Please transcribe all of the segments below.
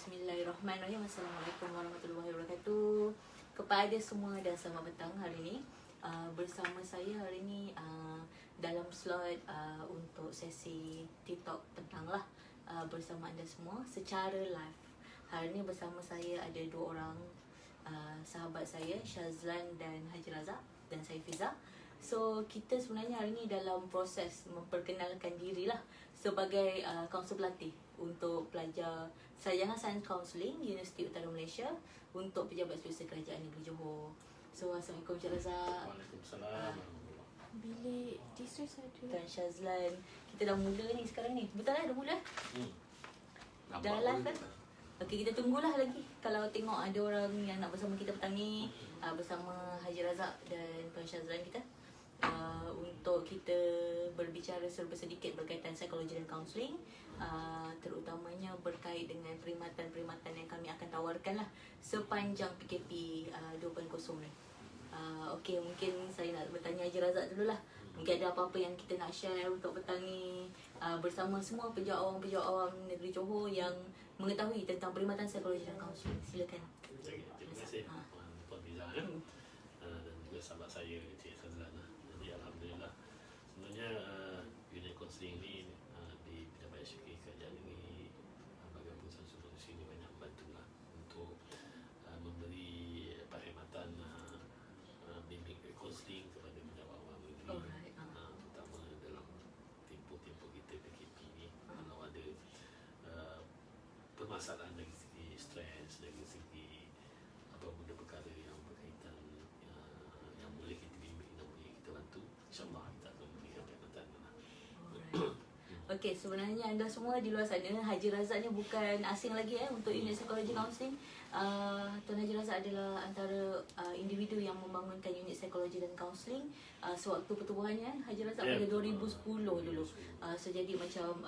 Bismillahirrahmanirrahim. Assalamualaikum warahmatullahi wabarakatuh. Kepada semua dan selamat petang hari ini. Bersama saya hari ini dalam slot untuk sesi TikTok petang lah, bersama anda semua secara live. Hari ini bersama saya ada dua orang sahabat saya, Shazlan dan Haji Razak, dan saya Fiza. So kita sebenarnya hari ini dalam proses memperkenalkan diri lah sebagai kaunselor pelatih untuk pelajar Sarjana Sains Counselling Universiti Utara Malaysia untuk pejabat setiausaha Kerajaan Negeri Johor. So Assalamualaikum Cik Razak. Waalaikumsalam. Bilik distress ada. Dan Shazlan. Kita dah mula ni sekarang ni. Betul lah dah mula? Dah live kan? Okey, kita tunggulah lagi. Kalau tengok ada orang yang nak bersama kita petang ni, bersama Haji Razak dan Tuan Shazlan kita, untuk kita berbicara sedikit berkaitan psikologi dan kaunseling, terutamanya berkait dengan perkhidmatan-perkhidmatan yang kami akan tawarkan lah sepanjang PKP 2.0 ni. Okey, mungkin saya nak bertanya Haji Razak dulu lah. Mungkin ada apa-apa yang kita nak share untuk petang ni bersama semua pejabat awam negeri Johor yang mengetahui tentang perkhidmatan psikologi dan kaunseling. Silakan. Terima kasih Puan Fiza dan juga sahabat saya Cik Shazlan. Jadi Alhamdulillah, sebenarnya unit kaunseling ni di Pejabat SK Kerajaan Negeri Bahagian Perusahaan Supervisi ini banyak membantu lah untuk memberi perkhidmatan bimbing kaunseling kepada pejabat awam negeri. Terutama dalam tempoh-tempoh kita PKP ni, kalau ada permasalahan dari segi stres, dari segi apa benda perkara yang berkaitan yang boleh kita bimbing dan boleh kita bantu, insyaAllah kita akan memberikan perkhidmatan. Okey, sebenarnya anda semua di luar sana, Haji Razak ni bukan asing lagi untuk unit psikologi kaunseling. Tuan Haji Razak adalah antara individu yang membangunkan unit psikologi dan kaunseling sewaktu pertubuhannya Haji Razak pada 2010 dulu. So jadi macam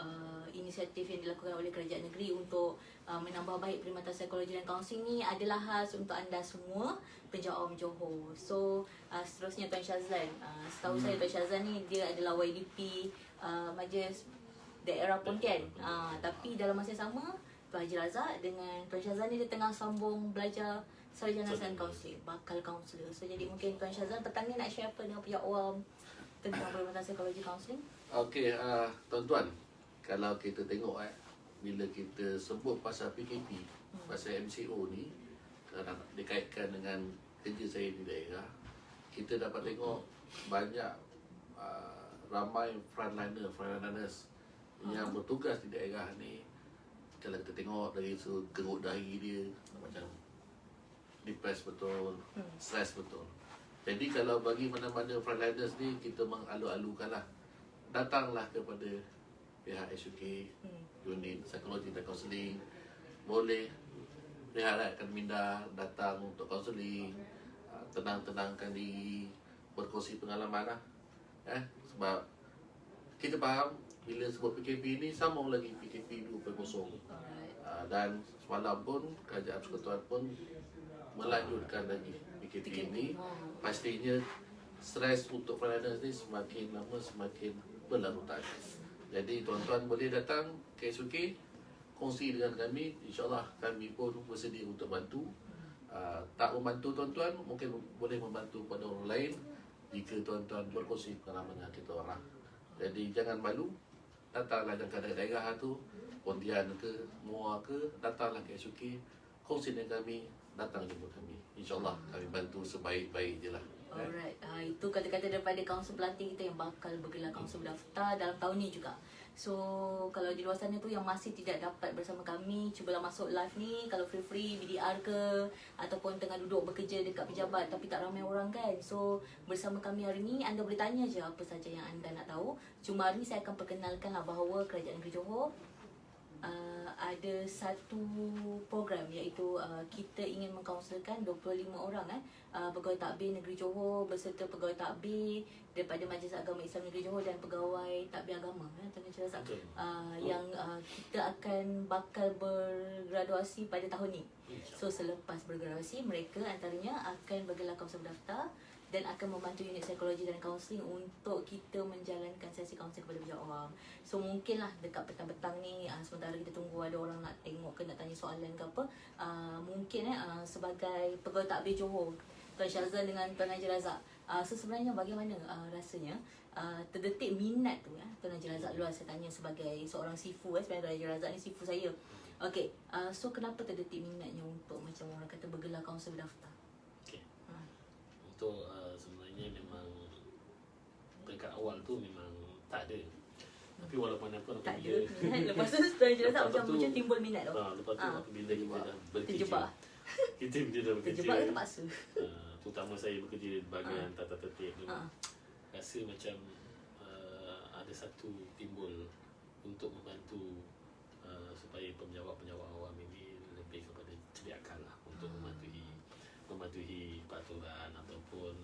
inisiatif yang dilakukan oleh kerajaan negeri untuk menambah baik perkhidmatan psikologi dan kaunseling ni adalah khas untuk anda semua pejabat awam Johor. So seterusnya Tuan Shazlan, setahu saya Tuan Shazlan ni dia adalah YDP Majlis Daerah Pontian. Tapi dalam masa yang sama Tuan Haji Razak dengan Tuan Shazlan ni dia tengah sambung belajar Sarjana Sains Counselling, bakal kaunselor. So jadi mungkin Tuan Shazlan petang ni nak share apa dengan pejabat awam tentang perkhidmatan psikologi kaunseling? Okey, tuan-tuan, kalau kita tengok bila kita sebut pasal PKP, pasal MCO ni, kerana dikaitkan dengan kerja saya di daerah, kita dapat tengok banyak ramai frontliners yang bertugas di daerah ni. Kalau kita tengok dari geruk dahi dia, macam depressed betul, stres betul. Jadi kalau bagi mana-mana frontliners ni, kita mengalu-alukan lah, datanglah kepada pihak SUK, unit psikologi dan kaunseling. Boleh diharapkan minda datang untuk kaunseling, tenang-tenangkan diri, berkongsi pengalaman lah. Sebab kita faham bila sebut PKP ni sama lagi PKP 2.0. Dan semalam pun Kerajaan Persekutuan pun melanjutkan lagi PKP ni. Pastinya stres untuk frontliners ni semakin lama semakin berlarutan. Jadi tuan-tuan boleh datang ke SUK, kongsi dengan kami, insyaAllah kami pun bersedia untuk bantu. Tak membantu tuan-tuan, mungkin boleh membantu pada orang lain jika tuan-tuan berkongsi pengalaman dengan kita orang. Jadi jangan malu, datanglah ke daerah tu, Pontian ke, Muar ke, datanglah ke SUK, kongsi dengan kami, datang jumpa kami. InsyaAllah kami bantu sebaik-baik je lah. Alright, itu kata-kata daripada kaunselor pelatih kita yang bakal bergelar kaunselor berdaftar dalam tahun ni juga. So kalau di luar sana tu yang masih tidak dapat bersama kami, cubalah masuk live ni. Kalau free BDR ke, ataupun tengah duduk bekerja dekat pejabat tapi tak ramai orang kan. So bersama kami hari ni, anda boleh tanya je apa saja yang anda nak tahu. Cuma hari ni saya akan perkenalkan lah bahawa Kerajaan Negeri Johor ada satu program, iaitu kita ingin mengkaunselkan 25 orang pegawai takbir Negeri Johor beserta pegawai takbir daripada Majlis Agama Islam Negeri Johor dan pegawai takbir agama Tuan Haji Razak, yang kita akan bakal bergraduasi pada tahun ni. So selepas bergraduasi, mereka antaranya akan bergelar kaunselor berdaftar dan akan membantu unit psikologi dan kaunseling untuk kita menjalankan sesi kaunseling kepada bijak awam. So mungkinlah dekat petang-petang ni sementara kita tunggu ada orang nak tengok ke nak tanya soalan ke apa, mungkin sebagai pegawai takbir Johor, Tuan Syazwan dengan Tuan Haji Razak, so sebenarnya bagaimana rasanya terdetik minat tu Tuan Haji Razak luar, saya tanya sebagai seorang sifu sebenarnya Tuan Haji Razak ni sifu saya. Okey, so kenapa terdetik minatnya untuk macam orang kata bergelar kaunselor berdaftar? Okey. Untuk sebenarnya memang dekat awal tu memang tak ada. Tapi walaupun apa Tak ada apabila minat. Lepas tu Tuan Haji Razak Lepas tu- macam timbul minat tu. lepas tu apabila kita dah bekerja, Terjebak. kita bila dah bekerja, Terjebak ke terpaksa? terutama saya bekerja di bahagian tata tertib dulu, rasa macam ada satu timbul untuk membantu supaya penjawat-penjawat awam ini lebih kepada ceria akal lah, untuk mematuhi peraturan ataupun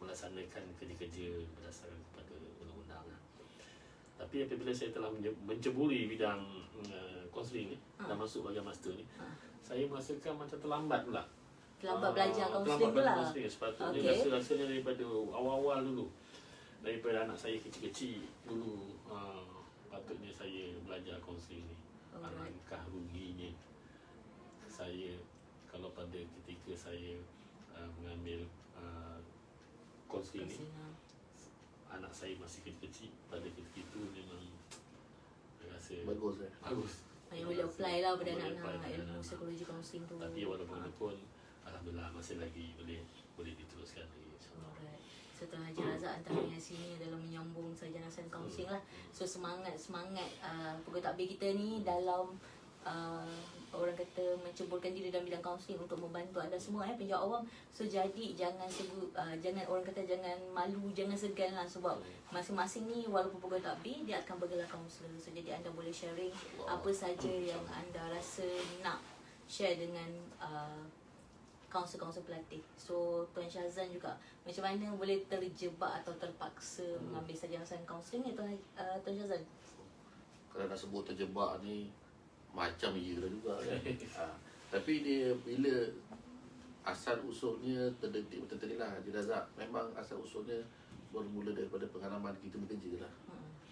melaksanakan kerja-kerja berdasarkan kepada undang-undang lah. Tapi apabila saya telah menceburi bidang kaunseling ni, dah masuk bahagian master ni, saya merasakan macam terlambat pula. Terlambat belajar kaunseling terlambat tu lah. belajar kaunseling. Sepatutnya Okey. rasa-rasanya daripada awal-awal dulu, daripada anak saya kecil-kecil dulu, patutnya saya belajar kaunseling ni. Alright. Alangkah ruginya saya kalau pada ketika saya mengambil kaunseling ni, anak saya masih kecil-kecil, pada ketika itu memang saya rasa Bagus bagus. Yang boleh apply lah pada Boleh apply anak-anak pada ilmu anak-anak. psikologi kaunseling tu. Tapi walaupun itu pun alhamdulillah masih lagi boleh diteruskan lagi, insyaAllah. Alright. So Tuan Haji Razak antara yang sini dalam menyambung sarjana sains kaunseling lah. So semangat pegawai takbir kita ni dalam orang kata menceburkan diri dalam bidang kaunseling untuk membantu anda semua penjawat awam. So jadi jangan orang kata jangan malu, jangan segan lah, sebab masing-masing ni walaupun pegawai takbir dia akan bergelar kaunselor. So jadi anda boleh sharing apa saja yang anda rasa nak share dengan kaunselor-kaunselor pelatih. So Tuan Syazwan juga macam mana boleh terjebak atau terpaksa mengambil sarjana sains kaunseling ni Tuan Syazwan? Kalau nak sebut terjebak ni macam ya juga kan. Tapi dia bila asal usulnya terdetik betul tadi lah Haji Razak, memang asal usulnya bermula daripada pengalaman kita bekerja lah.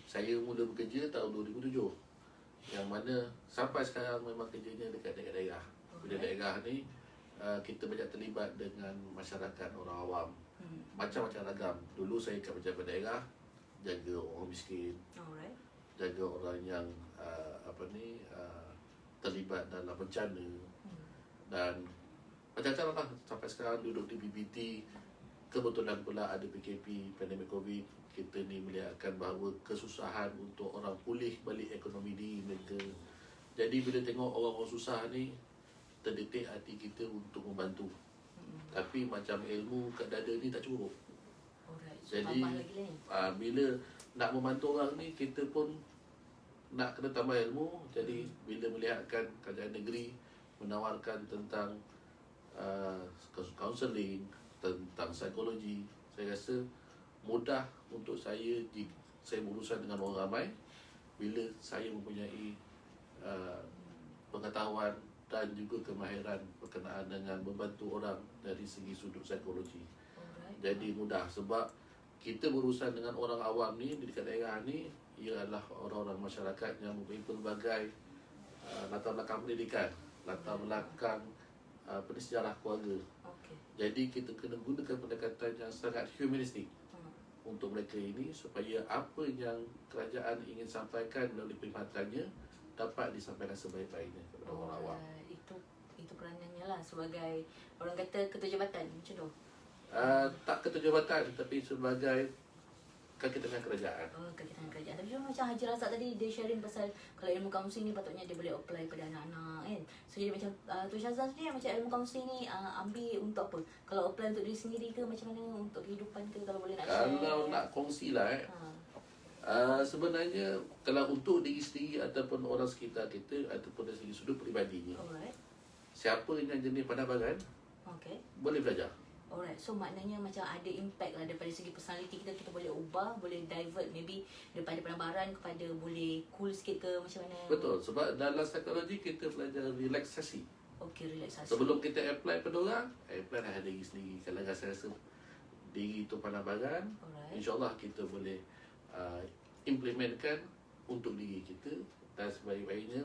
Saya mula bekerja tahun 2007, yang mana sampai sekarang memang kerjanya dekat daerah. Bila daerah ni kita banyak terlibat dengan masyarakat orang awam, macam-macam ragam. Dulu saya kat pejabat daerah, jaga orang miskin, Alright. jaga orang yang terlibat dalam bencana, dan macam-macam lah. Sampai sekarang duduk di BBT, kebetulan pula ada PKP, pandemik COVID. Kita ni melihatkan bahawa kesusahan untuk orang pulih balik ekonomi diri mereka. Jadi bila tengok orang-orang susah ni, terdetik hati kita untuk membantu. Tapi macam ilmu kat dada ni tak cukup. Alright. So, Jadi tambah lagi ni. bila nak membantu orang ni, kita pun nak kena tambah ilmu. Jadi bila melihatkan kerajaan negeri menawarkan tentang kaunseling, tentang psikologi, saya rasa mudah untuk saya jika saya berurusan dengan orang ramai bila saya mempunyai pengetahuan dan juga kemahiran berkenaan dengan membantu orang dari segi sudut psikologi. Alright. Jadi mudah, sebab kita berurusan dengan orang awam ni di dekat daerah ni, ia adalah orang-orang masyarakat yang mempunyai pelbagai latar belakang pendidikan, latar belakang sejarah keluarga. Okay. Jadi kita kena gunakan pendekatan yang sangat humanistik untuk mereka ini, supaya apa yang kerajaan ingin sampaikan melalui perkhidmatannya dapat disampaikan sebaik-baiknya kepada orang awam. Itu peranannya lah sebagai orang kata ketua jabatan macam tu. Tak ketua jabatan, tapi sebagai kaki tangan kerajaan. Kaki tangan kerajaan. Tapi macam Haji Razak tadi dia sharing pasal kalau ilmu kaunseling ni patutnya dia boleh apply pada anak-anak kan. So jadi macam Tuan Syazwan sendiri macam ilmu kaunseling ni ambil untuk apa? Kalau apply untuk diri sendiri ke, macam mana untuk kehidupan ke, kalau boleh nak share? Kalau nak kongsi lah sebenarnya kalau untuk diri sendiri ataupun orang sekitar kita ataupun dari segi sudut peribadinya, Alright. siapa yang jenis pandai-pandai Okay. boleh belajar. Alright, so maknanya macam ada impact lah daripada segi personality kita boleh ubah, boleh divert maybe daripada penambaran kepada boleh cool sikit ke, macam mana? Betul, sebab dalam psikologi kita belajar relaksasi. Okay, relaksasi. Sebelum kita apply pada orang, apply lah diri sendiri. Kalau rasa diri itu pandai-pandai, Alright. insyaAllah kita boleh implementkan untuk diri kita dan sebaik-baiknya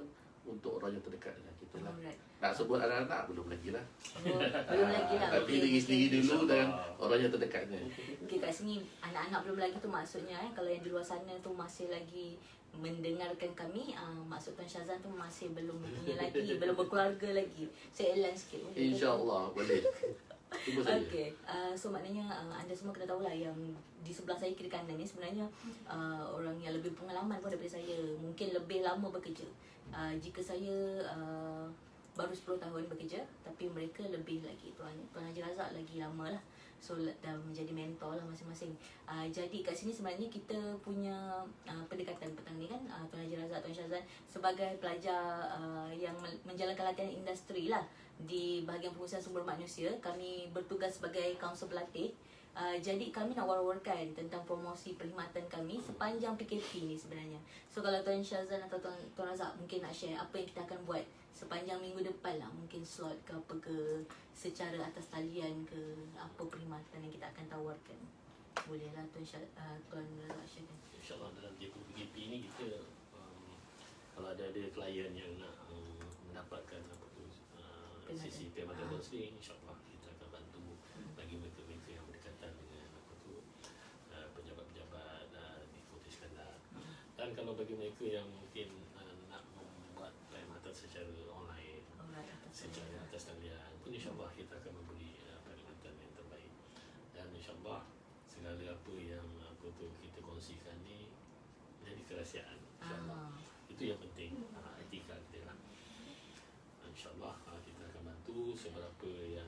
untuk orang yang terdekat dengan kita lah. Alright. Nak sebut anak-anak belum lagi lah. Belum lagi lah. Tapi Okey, diri okey. sendiri dulu dan orang yang terdekatnya. Okey, kat sini anak-anak belum lagi tu maksudnya kalau yang di luar sana tu masih lagi mendengarkan kami, maksud Tuan Syazan tu masih belum punya lagi, belum berkeluarga lagi. Saya elan sikit boleh ke? InsyaAllah boleh. Cuba saja. Okey, so maknanya anda semua kena tahulah yang di sebelah saya kiri kanan ni sebenarnya orang yang lebih pengalaman pun daripada saya. Mungkin lebih lama bekerja. Jika saya baru 10 tahun bekerja, tapi mereka lebih lagi. Tuan Haji Razak lagi lama lah. So dah menjadi mentor lah masing-masing. Jadi kat sini sebenarnya kita punya pendekatan petang ni kan, Tuan Haji Razak, Tuan Syazan sebagai pelajar yang menjalankan latihan industri lah di bahagian pengurusan sumber manusia. Kami bertugas sebagai kaunselor pelatih. Jadi kami nak war-warkan tentang promosi perkhidmatan kami sepanjang PKP ni sebenarnya. So kalau Tuan Syazan atau Tuan Razak mungkin nak share apa yang kita akan buat sepanjang minggu depan lah. Mungkin slot ke apa ke, secara atas talian ke, apa perkhidmatan yang kita akan tawarkan. Boleh lah Tuan Razak share kan. InsyaAllah dalam tempoh PKP ni kita kalau ada klien yang nak mendapatkan apa tu sisi perkhidmatan counselling, insyaAllah kita akan bantu bagi mereka-mereka yang berdekatan dengan apa tu pejabat-pejabat di Kota Iskandar. Dan kalau bagi mereka yang mungkin nak membuat perkhidmatan secara online, secara atas talian pun, insyaAllah kita akan memberi perkhidmatan yang terbaik. Dan insyaAllah segala apa yang apa tu kita kongsikan ni jadi kerahsiaan, insyaAllah. Itu yang penting, etika kita lah. InsyaAllah kita akan bantu seberapa yang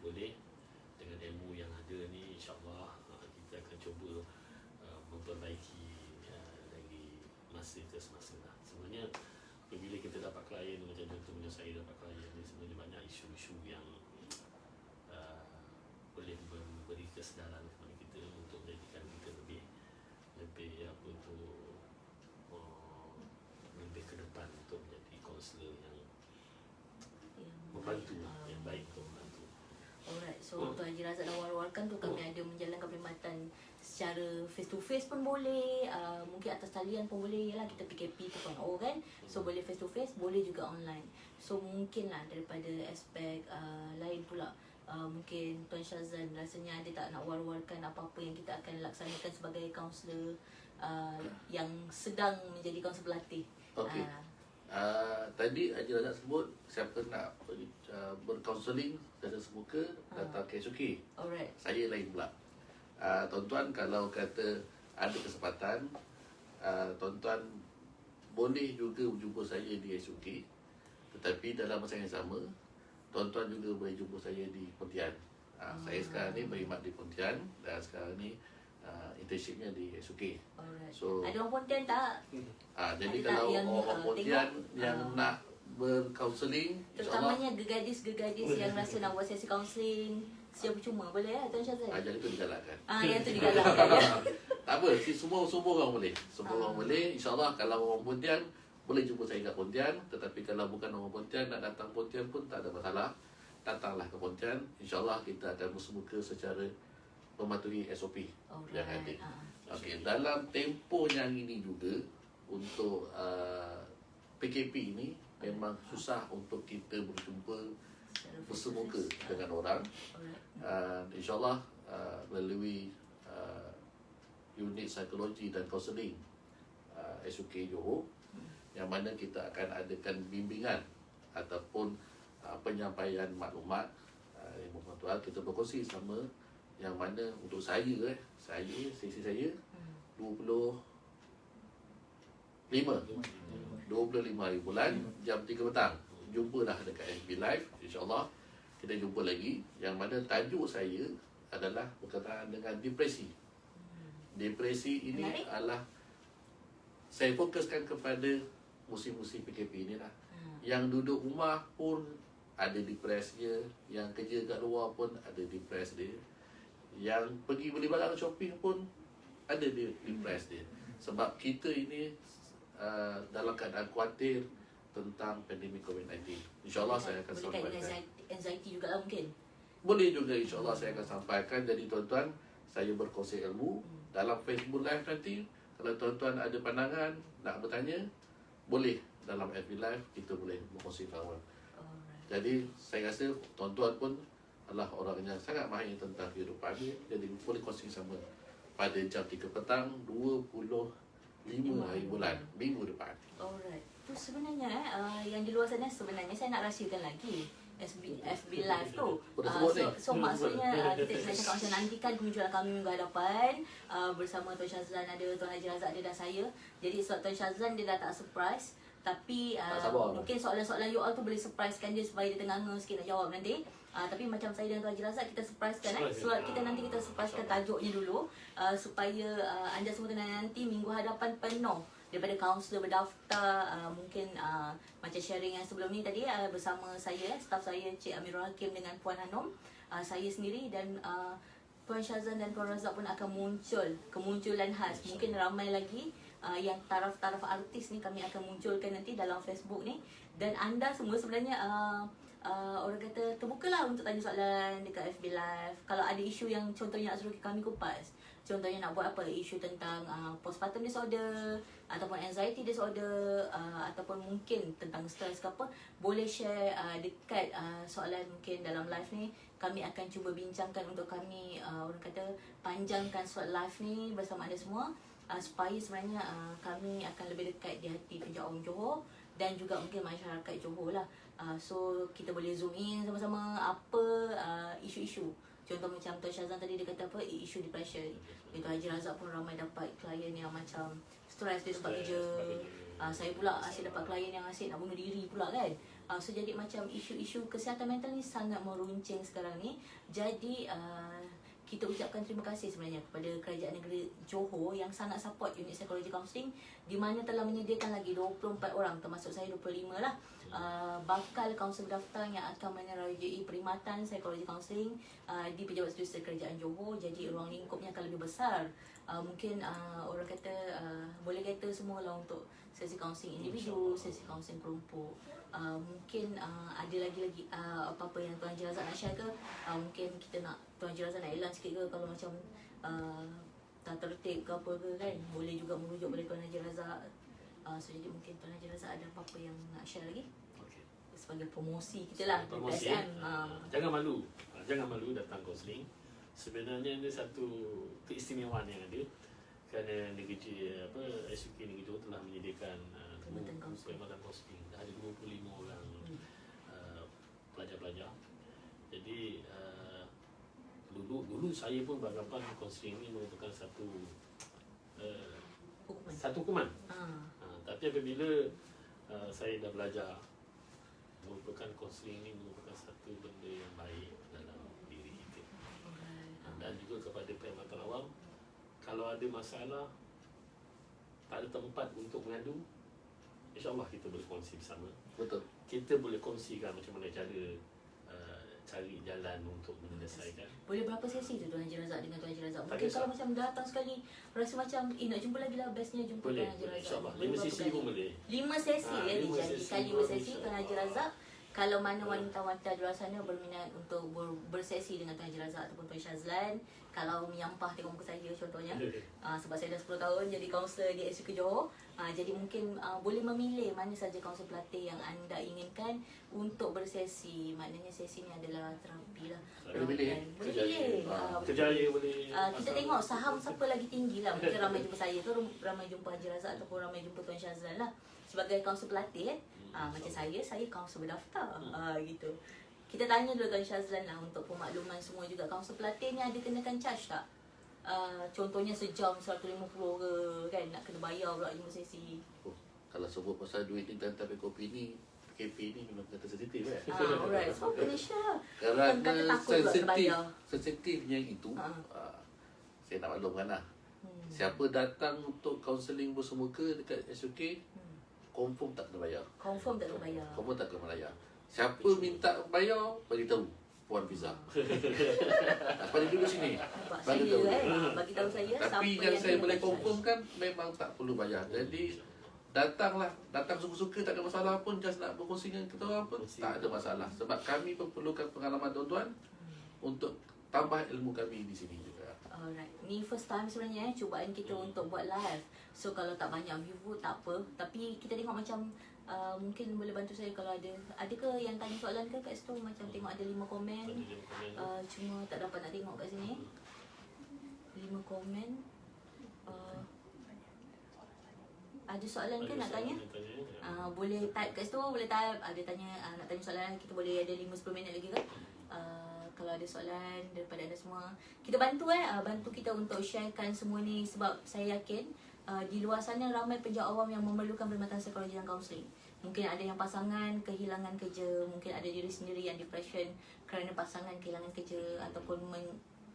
boleh dengan ilmu yang ada ni. InsyaAllah kita akan cuba memperbaiki dari masa ke semasa lah. Sebenarnya apabila kita dapat klien macam contohnya saya dapat klien ni, sebenarnya banyak isu-isu yang boleh memberi kesedaran kepada kita untuk menjadikan kita lebih apa tu lebih ke depan untuk menjadi kaunselor yang membantu, yang baik untuk membantu. Alright, so Tuan Haji Razak dan war-warkan tu kami ada menjalankan perkhidmatan secara face to face pun boleh, mungkin atas talian pun boleh. Yalah kita PKP 2.0 kan, so boleh face to face, boleh juga online. So mungkin lah daripada aspek lain pula, mungkin Tuan Syazan rasanya ada tak nak war-warkan apa-apa yang kita akan laksanakan sebagai kaunselor yang sedang menjadi kaunselor pelatih. Okey. Tadi Haji Razak sebut siapa nak berkaunseling secara semuka datang ke SOK. Alright. Saya lain pula. Tuan-tuan kalau kata ada kesempatan, tuan-tuan boleh juga jumpa saya di SOK. Tetapi dalam masa yang sama, tuan-tuan juga boleh jumpa saya di Pontian. Saya sekarang ni berkhidmat di Pontian dan sekarang ni internshipnya di SOK. Alright. So, ada orang Pontian tak? jadi Ada tak kalau yang, orang Pontian tengok, yang nak berkaunseling, insyaAllah Terutamanya gadis-gadis yang rasa nak buat sesi kaunseling secara percuma, boleh Tuan Syazan? ajar itu digalakkan. Yang tu digalakkan ya. Tak apa, semua orang boleh. Semua orang boleh. InsyaAllah kalau orang Pontian, boleh jumpa saya kat Pontian. Tetapi kalau bukan orang Pontian, nak datang Pontian pun tak ada masalah. Datanglah ke Pontian. InsyaAllah kita akan bersemuka secara mematuhi SOP yang ada. Okey, dalam tempoh yang ini juga, untuk PKP ini, memang susah untuk kita berjumpa bersemuka dengan orang. InsyaAllah melalui unit psikologi dan kaunseling SOK Johor, yang mana kita akan adakan bimbingan ataupun penyampaian maklumat ilmu pengetahuan. Kita berkongsi sama, yang mana untuk sesi saya 25 hari bulan jam 3 petang. Jumpalah dekat FB Live, insyaAllah kita jumpa lagi. Yang mana tajuk saya adalah berkaitan dengan depresi. Depresi ini adalah saya fokuskan kepada musim-musim PKP ini lah. Yang duduk rumah pun ada depres dia, yang kerja kat luar pun ada depres dia, yang pergi beli barang shopping pun ada dia depres dia. Sebab kita ini dalam keadaan khawatir tentang pandemik COVID-19. InsyaAllah saya akan sampaikan. Boleh anxiety juga lah mungkin. Boleh juga, insyaAllah saya akan sampaikan. Jadi tuan-tuan, saya berkongsi ilmu dalam Facebook Live nanti. Kalau Kalau tuan-tuan ada pandangan, nak bertanya, boleh dalam FB Live, kita boleh berkongsi awal. Alright. Jadi saya rasa tuan-tuan pun adalah orang yang sangat mahir tentang kehidupan ni. Jadi boleh kongsi sama pada jam 3 petang 25 hari bulan minggu depan. Alright. Tu sebenarnya yang di luar sana sebenarnya saya nak rahsiakan lagi FB Live tu. Boleh sebut ni? So maksudnya kita nak cakap macam nantikan kemunculan kami minggu hadapan bersama Tuan Syazlan ada, Tuan Haji Razak ada dan saya. Jadi sebab Tuan Syazlan dia dah tak surprise, tapi Tak sabar. mungkin soalan-soalan you all tu boleh surprisekan dia supaya dia tengah sikit nak jawab nanti. Tapi macam saya dan Tuan Haji Razak kita surprisekan sebab kita nanti kita surprisekan tajuknya dulu supaya anda semua tenang nanti minggu hadapan penuh daripada kaunselor berdaftar, mungkin macam sharing yang sebelum ni tadi bersama saya, staf saya Cik Amirul Hakim dengan Puan Hanum, saya sendiri dan Puan Syazlan dan Puan Razak pun akan muncul, kemunculan khas. Mungkin ramai lagi yang taraf-taraf artis ni kami akan munculkan nanti dalam Facebook ni. Dan anda semua sebenarnya orang kata terbukalah untuk tanya soalan dekat FB Live. Kalau ada isu yang contohnya nak suruh kami kupas, contohnya nak buat apa, isu tentang postpartum disorder ataupun anxiety disorder ataupun mungkin tentang stres ke apa, boleh share dekat soalan mungkin dalam live ni. Kami akan cuba bincangkan untuk kami orang kata panjangkan slot live ni bersama anda semua supaya sebenarnya kami akan lebih dekat di hati penjawat Johor dan juga mungkin masyarakat Johor lah. So kita boleh zoom in sama-sama apa isu-isu. Contoh macam Tuan Syazlan tadi dia kata apa, isu depression. Tuan Haji Razak pun ramai dapat klien yang macam stres di tempat kerja. Saya pula asyik dapat klien yang asyik nak bunuh diri pula kan. So jadi macam isu-isu kesihatan mental ni sangat meruncing sekarang ni. Jadi kita ucapkan terima kasih sebenarnya kepada Kerajaan Negeri Johor yang sangat support unit psikologi counselling, di mana telah menyediakan lagi 24 orang, termasuk saya 25 lah, bakal kaunselor daftar yang akan menerajai perkhidmatan psikologi counselling di Pejabat Setiausaha Kerajaan Johor. Jadi ruang lingkupnya akan lebih besar. Mungkin orang kata boleh kata semualah untuk sesi kaunseling individu, sesi kaunseling kelompok. Mungkin ada lagi apa-apa yang Tuan Haji Razak nak share ke? Mungkin kita nak Tuan Haji Razak nak elan sikit ke, kalau macam tak tertib ke apa ke kan, boleh juga merujuk pada Tuan Haji Razak. So jadi mungkin Tuan Haji Razak ada apa-apa yang nak share lagi? Okey. Sebagai promosi kita lah, Promosi. PSM. Jangan malu. Jangan malu datang kaunseling. Sebenarnya ada satu keistimewaan yang ada kerana negeri SUK Negeri Johor telah menyediakan perkhidmatan kaunseling. Dah ada 25 orang pelajar-pelajar. Jadi dulu saya pun beranggapan kaunseling ini merupakan satu hukuman. Tapi apabila saya dah belajar, merupakan kaunseling ini merupakan satu benda yang baik dalam diri kita. Dan juga kepada perkhidmatan awam, kalau ada masalah, tak ada tempat untuk mengadu, InsyaAllah kita boleh kongsi bersama. Betul. Kita boleh kongsikan macam mana cara cari jalan untuk menyelesaikan. Boleh berapa sesi tu Tuan Haji Razak dengan Tuan Haji Razak? Tak Mungkin kisah. kalau macam datang sekali rasa macam nak jumpa lagi lah, bestnya jumpa Boleh, Tuan Haji Razak. insyaAllah. Boleh 5 berapa sesi kali? pun boleh. 5 sesi ya 5 dijanji. sesi Kali pun 5 sesi Tuan Haji Razak. Kalau mana Betul. wanita-wanita di luar sana berminat untuk bersesi dengan Tuan Haji Razak ataupun Tuan Syazlan, kalau menyampah tengok muka saya contohnya, sebab saya dah 10 tahun jadi kaunselor di SUK Johor, jadi mungkin boleh memilih mana saja kaunselor pelatih yang anda inginkan untuk bersesi. Maknanya sesi ni adalah terapi lah. Boleh pilih, Boleh pilih. Kerjaya boleh. Kita tengok saham siapa lagi tinggi lah. Mungkin ramai jumpa saya ke, ramai jumpa Haji Razak ataupun ramai jumpa Tuan Syazlan lah. Sebagai kaunselor pelatih macam saya kaunselor berdaftar gitu. Kita tanya dulu Tuan Syazlan lah untuk pemakluman semua juga. Kaunselor pelatih ni ada kenakan charge tak? Contohnya sejam 150 ke kan, nak kena bayar pula 5 sesi. Kalau sebut pasal duit ni dan tapi kopi ni, KP ni memang kata sensitif kan. Alright, so kena share. Kerana Kata takut pula terbayar. sensitifnya itu, saya nak maklumkan lah. Siapa datang untuk kaunseling bersemuka dekat SUK, confirm tak kena bayar. Confirm tak kena bayar. Confirm tak kena bayar. Siapa minta bayar, bagi tahu Puan Fiza. Pada duduk sini. Nampak Bagi saya tahu. bagi tahu saya Tapi siapa yang saya kena boleh charge. confirmkan memang tak perlu bayar. Jadi datanglah, datang suka-suka, tak ada masalah pun, just nak berkongsi dengan kita orang pun tak ada masalah. Sebab kami perlukan pengalaman tuan-tuan untuk tambah ilmu kami di sini juga. Alright, ni first time sebenarnya cubaan kita untuk buat live. So kalau tak banyak view tak apa. Tapi kita tengok macam mungkin boleh bantu saya kalau ada ke yang tanya soalan ke kat situ, macam tengok ada 5 komen. Ada dia komen tu. Cuma tak dapat nak tengok kat sini. 5 komen. Ada soalan ke nak tanya? Boleh type kat situ, boleh type. Ada tanya, nak tanya soalan, kita boleh ada 5-10 minit lagi ke? Kalau ada soalan daripada anda semua, kita bantu bantu kita untuk sharekan semua ni, sebab saya yakin di luar sana ramai penjawat awam yang memerlukan perkhidmatan psikologi dan kaunseling. Mungkin ada yang pasangan kehilangan kerja, mungkin ada diri sendiri yang depression kerana pasangan kehilangan kerja, ataupun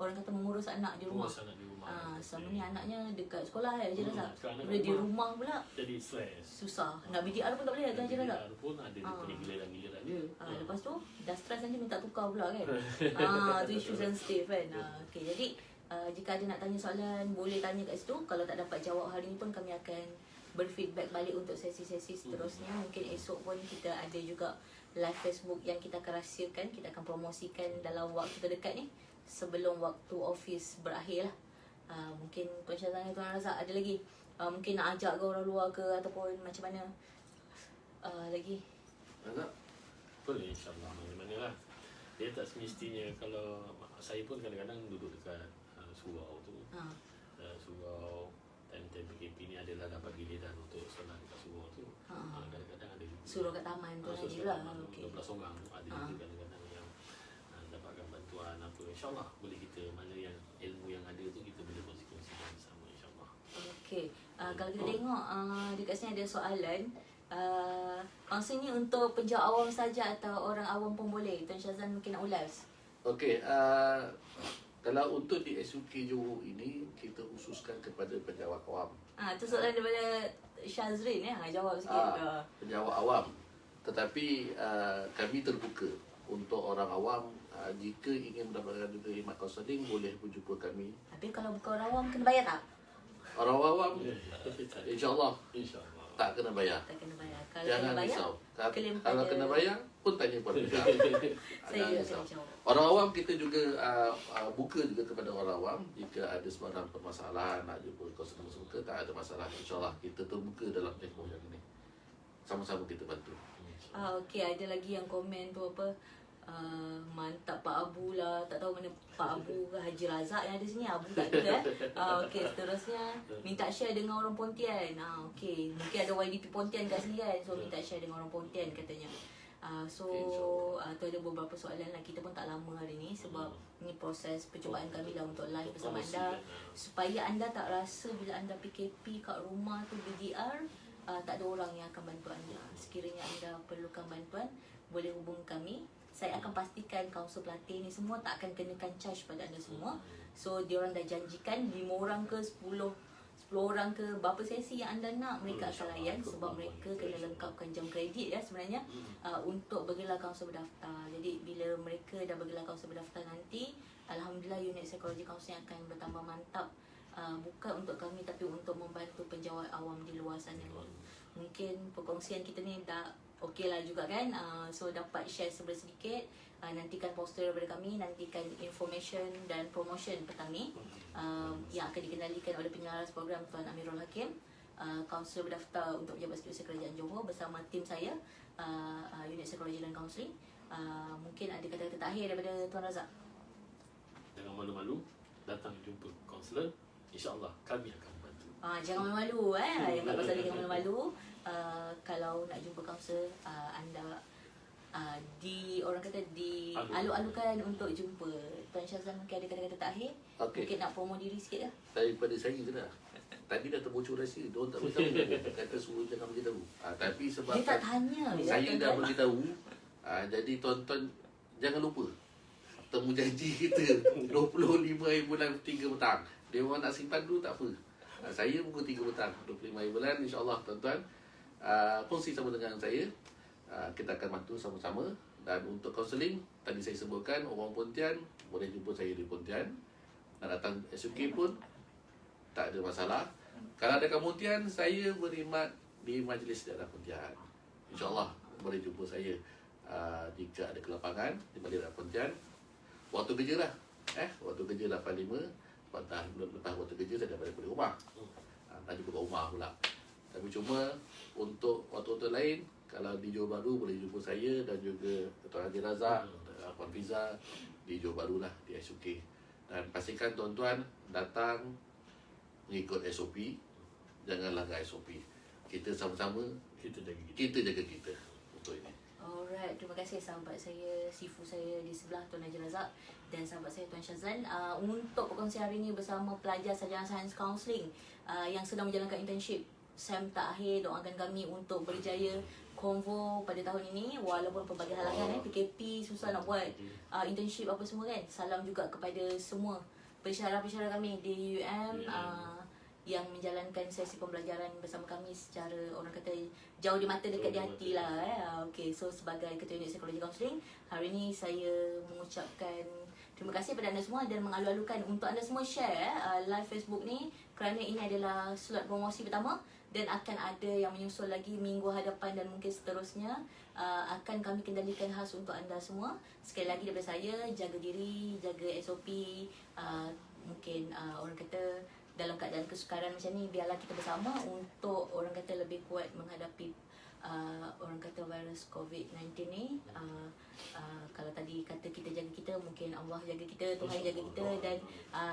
orang kata mengurus anak di rumah. Urus anak di rumah. Selama ni anaknya dekat sekolah je Razak. sekarang Bila anak di rumah pula Jadi stres. susah. Nak BDR pun tak boleh kan je Razak. BDR pun ada dia punya giliran-giliran dia. Lepas tu dah stres nanti minta tukar pula kan. Tu isu sensitif kan. Okay, jadi jika ada nak tanya soalan, boleh tanya kat situ. Kalau tak dapat jawab hari ni pun kami akan berfeedback balik untuk sesi-sesi seterusnya. Mungkin esok pun kita ada juga live Facebook yang kita akan rahsiakan. Kita akan promosikan dalam waktu terdekat ni, sebelum waktu office berakhir lah. Mungkin Tuan Syazan dan Tuan Razak ada lagi mungkin nak ajak ke orang luar ke, ataupun macam mana lagi. Ada? Boleh, insyaAllah mana-mana lah. Dia tak semestinya, kalau saya pun kadang-kadang duduk dekat surau tu. Surau time-time PKP ni adalah dapat giliran untuk solat dekat surau tu. Kadang-kadang ada Suruh kat taman tu aja lah. Okay. 12 orang ada juga kadang-kadang yang dapatkan bantuan apa. InsyaAllah boleh kita, mana yang ilmu yang ada tu kita boleh kongsi-kongsikan bersama, insyaAllah. Okay. Kalau kita tengok dekat sini ada soalan. Maksud ni untuk penjawat awam saja atau orang awam pun boleh? Tuan Syazan mungkin nak ulas. Okey, kalau untuk di SUK Johor ini, kita khususkan kepada penjawat awam. Tu soalan daripada Syazrin jawab sikit. Penjawat awam. Tetapi kami terbuka untuk orang awam, jika ingin mendapatkan khidmat kaunseling, boleh berjumpa kami. Tapi kalau bukan orang awam, kena bayar tak? Orang awam, insyaAllah InsyaAllah. tak kena bayar. Tak kena bayar. Kalau Jangan kena bayar, risau. klaim Kalau pada- kena bayar, pun tanya pada pihak. saya Jangan akan risau. jawab. Orang awam kita juga buka juga kepada orang awam. Jika ada sebarang permasalahan, nak jumpa kaunselor suka, tak ada masalah. InsyaAllah kita terbuka dalam tempoh yang ini. Sama-sama kita bantu. Okey, ada lagi yang komen tu apa, mantap Pak Abu lah. Tak tahu mana Pak Abu ke Haji Razak yang ada sini. Abu tak ada okey, seterusnya minta share dengan orang Pontian. Okey, mungkin ada YDP Pontian kat sini kan. So minta share dengan orang Pontian katanya. Tu ada beberapa soalan lah. Kita pun tak lama hari ni sebab ni proses percubaan kami lah untuk live bersama anda, supaya anda tak rasa bila anda PKP kat rumah tu BDR, tak ada orang yang akan bantu anda. Sekiranya anda perlukan bantuan, boleh hubungi kami. Saya akan pastikan kaunselor pelatih ni semua tak akan kenakan charge pada anda semua. So diorang dah janjikan 5 orang ke 10 orang ke berapa sesi yang anda nak, mereka akan layan, sebab mereka kena lengkapkan jam kredit sebenarnya untuk bergelar kaunselor berdaftar. Jadi bila mereka dah bergelar kaunselor berdaftar nanti, alhamdulillah unit psikologi kaunseling akan bertambah mantap. Bukan untuk kami tapi untuk membantu penjawat awam di luar sana. Mungkin perkongsian kita ni dah okey lah juga kan. So dapat share sedikit. Nantikan poster daripada kami, nantikan information dan promotion petang ni yang akan dikendalikan oleh penyelaras program Tuan Amirul Hakim, kaunselor berdaftar untuk Pejabat Setiausaha Kerajaan Johor bersama tim saya, unit psikologi dan kaunseling. Mungkin ada kata-kata terakhir daripada Tuan Razak. Jangan malu-malu, datang jumpa kaunselor. InsyaAllah kami akan membantu. Jangan malu-malu yang tak pasal jangan malu-malu. Kalau nak jumpa kaunselor, anda orang kata di alu-alukan untuk jumpa. Tuan Syazan mungkin ada kata-kata terakhir. Mungkin nak promo diri sikit lah. Daripada saya je dah. Tadi dah terbocor rahsia, diorang tak beritahu. Kata suruh jangan beritahu. Tapi sebab Dia tak tanya. saya dah beritahu, jadi tuan-tuan jangan lupa temu janji kita 25 hari bulan 3 petang. Dia orang nak simpan dulu tak apa. Saya pukul 3 petang 25 hari bulan, insyaAllah tuan-tuan kongsi sama dengan saya. Kita akan bantu sama-sama. Dan untuk kaunseling, tadi saya sebutkan orang Pontian boleh jumpa saya di Pontian. Nak datang SUK pun tak ada masalah. Kalau ada kat Pontian, saya berkhidmat di majlis daerah Pontian. InsyaAllah boleh jumpa saya jika ada kelapangan di majlis daerah Pontian. Waktu kerja lah. Waktu kerja 8.5. Lepas waktu kerja saya dah balik rumah. nak jumpa kat rumah pula. Tapi cuma untuk waktu-waktu lain, kalau di Johor Bahru boleh jumpa saya dan juga Tuan Haji Razak, Puan Fiza di Johor Bahru lah, di SUK. Dan pastikan tuan-tuan datang mengikut SOP, jangan langgar SOP. Kita sama-sama, Kita jaga kita. kita jaga kita untuk ini. Alright, terima kasih sahabat saya, sifu saya di sebelah Tuan Haji Razak dan sahabat saya Tuan Syazlan untuk perkongsian hari ini bersama pelajar sarjana sains kaunseling yang sedang menjalankan internship SEM terakhir. Doakan kami untuk berjaya konvo pada tahun ini walaupun pelbagai halangan PKP susah nak buat internship apa semua kan. Salam juga kepada semua pensyarah-pensyarah kami di UM yang menjalankan sesi pembelajaran bersama kami secara orang kata jauh di mata dekat di hati lah. Okay, so sebagai Ketua Unit Psikologi Kaunseling, hari ini saya mengucapkan terima kasih kepada anda semua dan mengalu-alukan untuk anda semua share live Facebook ni kerana ini adalah slot promosi pertama dan akan ada yang menyusul lagi minggu hadapan dan mungkin seterusnya. Akan kami kendalikan khas untuk anda semua. Sekali lagi daripada saya, jaga diri, jaga SOP, mungkin orang kata dalam keadaan kesukaran macam ni, biarlah kita bersama untuk orang kata lebih kuat menghadapi orang kata virus COVID-19 ni. Kalau tadi kata kita jaga kita, mungkin Allah jaga kita, Tuhan jaga kita. Dan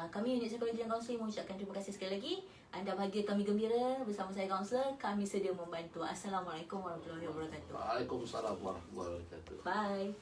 kami Unit Psikologi dan Kaunseling mengucapkan terima kasih sekali lagi. Anda bahagia, kami gembira. Bersama saya kaunselor, kami sedia membantu. Assalamualaikum warahmatullahi wabarakatuh. Waalaikumsalam warahmatullahi wabarakatuh. Bye.